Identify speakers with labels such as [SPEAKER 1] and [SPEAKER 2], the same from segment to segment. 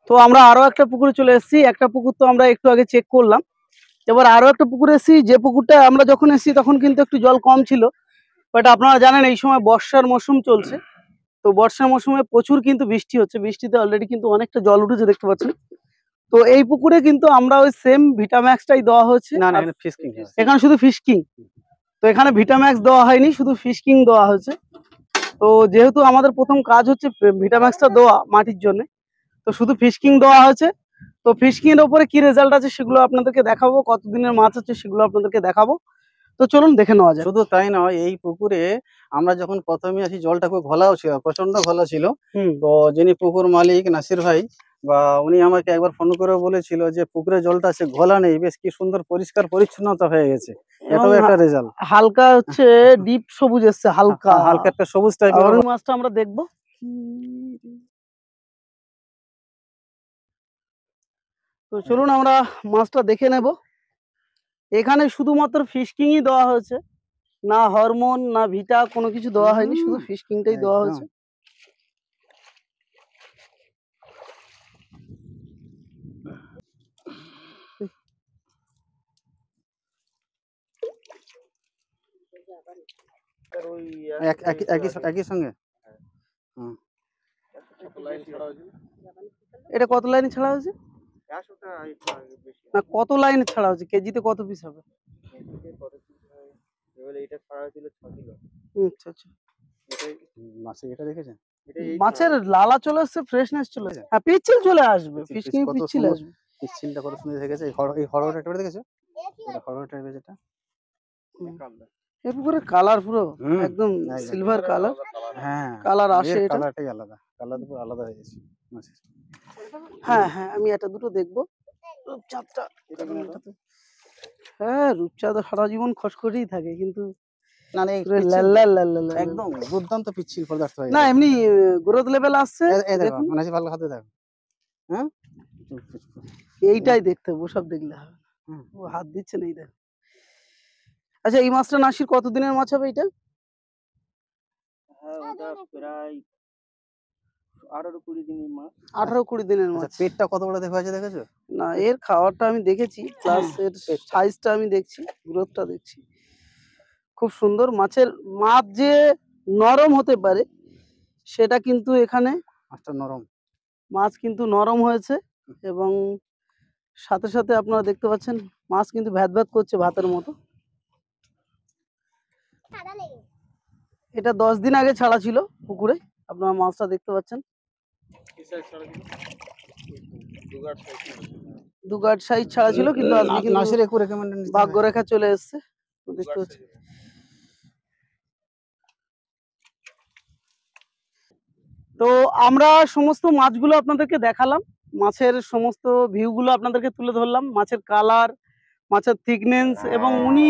[SPEAKER 1] তো আমরা আরো একটা পুকুরে চলে এসেছি। একটা পুকুর তো আমরা একটু আগে চেক করলাম, এবার আরো একটা পুকুরে এসেছি। যে পুকুরটা আমরা যখন এসেছি তখন কিন্তু একটু জল কম ছিল, বাট আপনারা জানেন এই সময় বর্ষার মৌসুম চলছে। তো বর্ষার মৌসুমে প্রচুর কিন্তু বৃষ্টি হচ্ছে, বৃষ্টিতে অলরেডি কিন্তু অনেকটা জল উঠেছে দেখতে পাচ্ছেন। তো এই পুকুরে কিন্তু আমরা ওই সেম ভিটাম্যাক্সটাই দেওয়া হয়েছে।
[SPEAKER 2] না না, এখানে ফিশ কিং,
[SPEAKER 1] এখানে শুধু ফিশ কিং, তো এখানে ভিটাম্যাক্স দেওয়া হয়নি, শুধু ফিশ কিং দেওয়া হয়েছে। তো যেহেতু আমাদের প্রথম কাজ হচ্ছে ভিটাম্যাক্সটা দেওয়া মাটির জন্য, তো শুধু ফিশ কিং দেওয়া হয়েছে। তো ফিশ কিং এর উপরে কি রেজাল্ট আছে সেগুলো আপনাদেরকে দেখাবো, কতদিনের মাছ হচ্ছে সেগুলো আপনাদেরকে দেখাবো। তো চলুন দেখে নেওয়া যায়।
[SPEAKER 2] শুধু তাই নয়, এই পুকুরে আমরা যখন প্রথমে আসি জলটা খুব ঘোলাও ছিল, প্রচন্ড ঘোলা ছিল। তো যিনি পুকুর মালিক নাসির ভাই, বা উনি আমাকে একবার ফোন করে বলেছিল যে পুকুরের জলটা আছে ঘোলা নেই, বেশ কি সুন্দর পরিষ্কার পরিচ্ছন্নতা হয়ে গেছে। এটাও একটা রেজাল্ট।
[SPEAKER 1] হালকা হচ্ছে ডিপ সবুজ এসছে, হালকা
[SPEAKER 2] হালকা একটা সবুজ টাইপের।
[SPEAKER 1] ওই মাছটা আমরা দেখবো। তো চলুন আমরা মাছটা দেখে নেব। এখানে শুধুমাত্র ফিশ কিংই দেওয়া হয়েছে, না হরমোন না ভিটা কোনো কিছু দেওয়া হয়নি, শুধু ফিশ কিংটাই দেওয়া হয়েছে।
[SPEAKER 2] একই সঙ্গে
[SPEAKER 1] এটা কত লাইন ছাড়া হয়েছে? না, কত লাইন ছাড়া হয়েছে, কেজিতে কত পিস হবে? আচ্ছা আচ্ছা, মাছের লালা চলে আসছে, ফ্রেশনেস চলে আসছে। হ্যাঁ, পিচ্ছিল চলে আসবে, ফিশ কিং পিচ্ছিল আসবে।
[SPEAKER 2] পিচ্ছিলটা কত সুন্দর দেখেছে, এই হরহর টাইপের দেখেছো, এটা হরহর টাইপের যেটা।
[SPEAKER 1] এই পুকুরে কালার পুরো একদম সিলভার কালার।
[SPEAKER 2] হ্যাঁ,
[SPEAKER 1] কালার আসে, এটা
[SPEAKER 2] কালারটাই আলাদা, কালার পুরো আলাদা হয়ে গেছে।
[SPEAKER 1] হ্যাঁ হ্যাঁ, আমি এটা দুটো দেখবো। রূপচাঁদটা, হ্যাঁ রূপচাঁদ সারা জীবন খসখসেই থাকে, কিন্তু
[SPEAKER 2] না না, একদম দুর্দান্ত পিচ্ছিল পদার্থ।
[SPEAKER 1] না এমনি গ্রোথ লেভেল আসছে।
[SPEAKER 2] এই দেখো, মানে ভালো হাতে দেখো। হ্যাঁ,
[SPEAKER 1] এইটাই দেখতে হবে, সব দেখলে হবে। ও হাত দিচ্ছে না, এই দেখ। আচ্ছা, এই মাছটা নাসির কতদিনের মাছ হবে এটা?
[SPEAKER 3] হ্যাঁ, ওটা প্রায় 18-20 দিনের মাছ।
[SPEAKER 1] 18-20 দিনের মাছ।
[SPEAKER 2] পেটটা কত বড় দেখা যাচ্ছে, দেখেছো?
[SPEAKER 1] না, এর খাওয়ারটা আমি দেখেছি, প্লাস এর সাইজটা আমি দেখছি, গ্রোথটা দেখছি, খুব সুন্দর। মাছ যে নরম হতে পারে সেটা কিন্তু এখানে
[SPEAKER 2] নরম,
[SPEAKER 1] মাছ কিন্তু নরম হয়েছে, এবং সাথে সাথে আপনারা দেখতে পাচ্ছেন মাছ কিন্তু ভ্যাদ ভ্যাদ করছে ভাতের মতো। এটা 10 দিন আগে ছাড়া ছিল পুকুরে, আপনারা মাছটা দেখতে পাচ্ছেন। দুগাট সাইজ ছাড়া ছিল, কিন্তু আজকে কিন্তু ভাগ্যরেখা চলে এসছে, দেখতে পাচ্ছেন। তো আমরা সমস্ত মাছগুলো আপনাদেরকে দেখালাম, মাছের সমস্ত ভিউগুলো আপনাদেরকে তুলে ধরলাম, মাছের কালার, মাছের থিকনেস, এবং উনি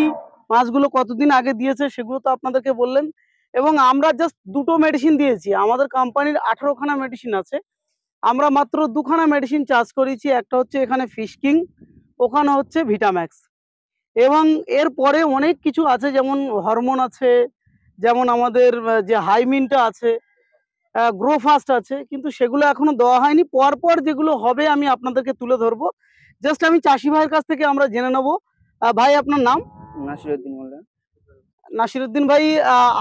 [SPEAKER 1] মাছগুলো কতদিন আগে দিয়েছে সেগুলো তো আপনাদেরকে বললেন। এবং আমরা জাস্ট দুটো মেডিসিন দিয়েছি, আমাদের কোম্পানির 18খানা মেডিসিন আছে, আমরা মাত্র 2খানা মেডিসিন চার্জ করেছি। একটা হচ্ছে এখানে ফিশ কিং, ওখানে হচ্ছে ভিটাম্যাক্স, এবং এরপরে অনেক কিছু আছে, যেমন হরমোন আছে, যেমন আমাদের যে হাইমিনটা আছে, গ্রো ফাস্ট আছে, কিন্তু সেগুলো এখনো দেওয়া হয়নি। পরপর যেগুলো হবে আমি আপনাদেরকে তুলে ধরবো। জাস্ট আমি চাষি ভাইয়ের কাছ থেকে আমরা জেনে নেবো। ভাই, আপনার নাম?
[SPEAKER 3] নাসিরউদ্দিন মোল্লা।
[SPEAKER 1] নাসিরউদ্দিন ভাই,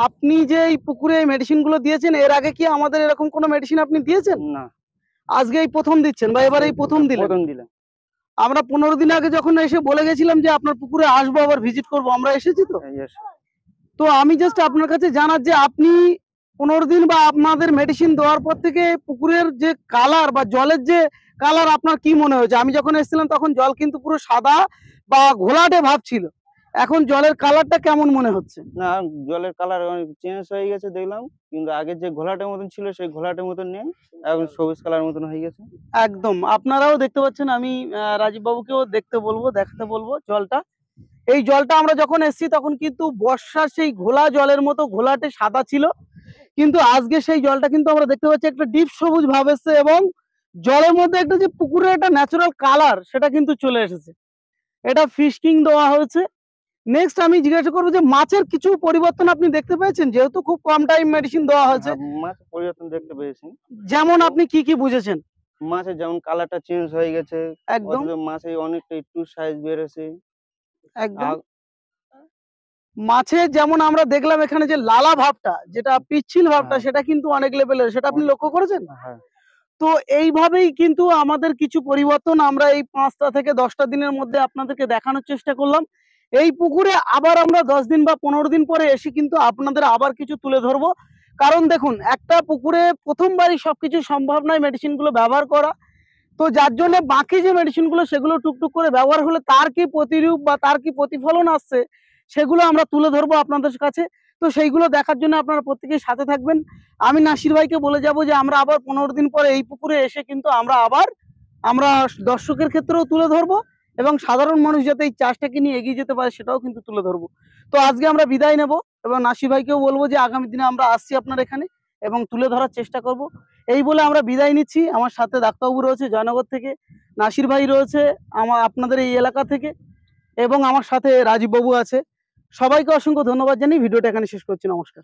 [SPEAKER 1] আপনি যে এই পুকুরে মেডিসিন গুলো দিয়েছেন, এর আগে কি আমাদের এরকম কোনো মেডিসিন আপনি দিয়েছেন?
[SPEAKER 3] না,
[SPEAKER 1] আজকে এই প্রথম দিচ্ছেন, বা এবার এই প্রথম দিলেন? আমরা 15 দিন আগে যখন এসে বলে গেছিলাম যে আপনার পুকুরে আসবো, আবার ভিজিট করবো, আমরা এসেছি। তো আমি জাস্ট আপনার কাছে জানার যে আপনি 15 দিন বা আপনাদের মেডিসিন দেওয়ার পর থেকে পুকুরের যে কালার বা জলের যে কালার, আপনার কি মনে হয়েছে? আমি যখন এসেছিলাম তখন জল কিন্তু পুরো সাদা বা ঘোলাটে ভাব ছিল, এখন জলের কালারটা কেমন মনে হচ্ছে?
[SPEAKER 3] না, জলের কালার অনেক চেঞ্জ হয়ে গেছে দেখলাম, কিন্তু আগে যে ঘোলাটের মতন ছিল সেই ঘোলাটের মতন নেই, এখন সবুজ কালার মতন হয়ে গেছে।
[SPEAKER 1] একদম, আপনারাও দেখতে পাচ্ছেন। আমি রাজীব বাবুকেও দেখাতে বলবো জলটা। এই জলটা আমরা যখন এসেছি তখন কিন্তু বর্ষার সেই ঘোলা জলের মতো ঘোলাটে সাদা ছিল, কিন্তু আজকে সেই জলটা কিন্তু আমরা দেখতে পাচ্ছি একটা ডিপ সবুজ ভাব এসছে, এবং জলের মধ্যে একটা যে পুকুরের একটা ন্যাচারাল কালার সেটা কিন্তু চলে এসেছে। এটা ফিশ কিং দেওয়া হয়েছে। নেক্সট আমি জিজ্ঞাসা করবো যে মাছের কিছু পরিবর্তন আপনি দেখতে পেয়েছেন, যেহেতু খুব কম টাইম মেডিসিন দেওয়া হয়েছে?
[SPEAKER 3] মাছ পরিবর্তন দেখতে পেয়েছি।
[SPEAKER 1] যেমন আপনি কি কি বুঝেছেন?
[SPEAKER 3] মাছের যেমন কালারটা চেঞ্জ হয়ে গেছে,
[SPEAKER 1] একদম
[SPEAKER 3] অথচ মাছে অনেকটা একটু সাইজ বেড়েছে।
[SPEAKER 1] একদম
[SPEAKER 3] আগ-
[SPEAKER 1] মাছের যেমন আমরা দেখলাম এখানে যে লালা ভাবটা, যেটা পিচ্ছিল ভাবটা,
[SPEAKER 3] হ্যাঁ।
[SPEAKER 1] সেটা কিন্তু অনেক লেভেলের, সেটা আপনি
[SPEAKER 3] অনেক-
[SPEAKER 1] লক্ষ্য করেছেন?
[SPEAKER 3] হ্যাঁ,
[SPEAKER 1] তো এইভাবেই কিন্তু আমাদের কিছু পরিবর্তন আমরা এই 5টা থেকে 10টা দিনের মধ্যে আপনাদেরকে দেখানোর চেষ্টা করলাম। এই পুকুরে আবার আমরা 10 দিন বা 15 দিন পরে এসে কিন্তু আপনাদের আবার কিছু তুলে ধরবো। কারণ দেখুন, একটা পুকুরে প্রথমবারই সবকিছু সম্ভব নয় মেডিসিনগুলো ব্যবহার করা। তো যার জন্য বাকি যে মেডিসিনগুলো সেগুলো টুকটুক করে ব্যবহার হলে তার কি প্রতিরূপ বা তার কি প্রতিফলন আসছে, সেগুলো আমরা তুলে ধরবো আপনাদের কাছে। তো সেইগুলো দেখার জন্য আপনারা প্রত্যেকেই সাথে থাকবেন। আমি নাসির ভাইকে বলে যাব যে আমরা আবার 15 দিন পরে এই পুকুরে এসে কিন্তু আমরা দর্শকের ক্ষেত্রেও তুলে ধরবো, এবং সাধারণ মানুষ যাতে এই চাষটাকে নিয়ে এগিয়ে যেতে পারে সেটাও কিন্তু তুলে ধরবো। তো আজকে আমরা বিদায় নেব, এবং নাসির ভাইকেও বলবো যে আগামী দিনে আমরা আসছি আপনার এখানে এবং তুলে ধরার চেষ্টা করব। এই বলে আমরা বিদায় নিচ্ছি। আমার সাথে ডাক্তারবাবু রয়েছে জয়নগর থেকে, নাসির ভাই রয়েছে আপনাদের এই এলাকা থেকে, এবং আমার সাথে রাজীব বাবু আছে। সবাইকে অসংখ্য ধন্যবাদ জানিয়ে ভিডিওটা এখানে শেষ করছি। নমস্কার।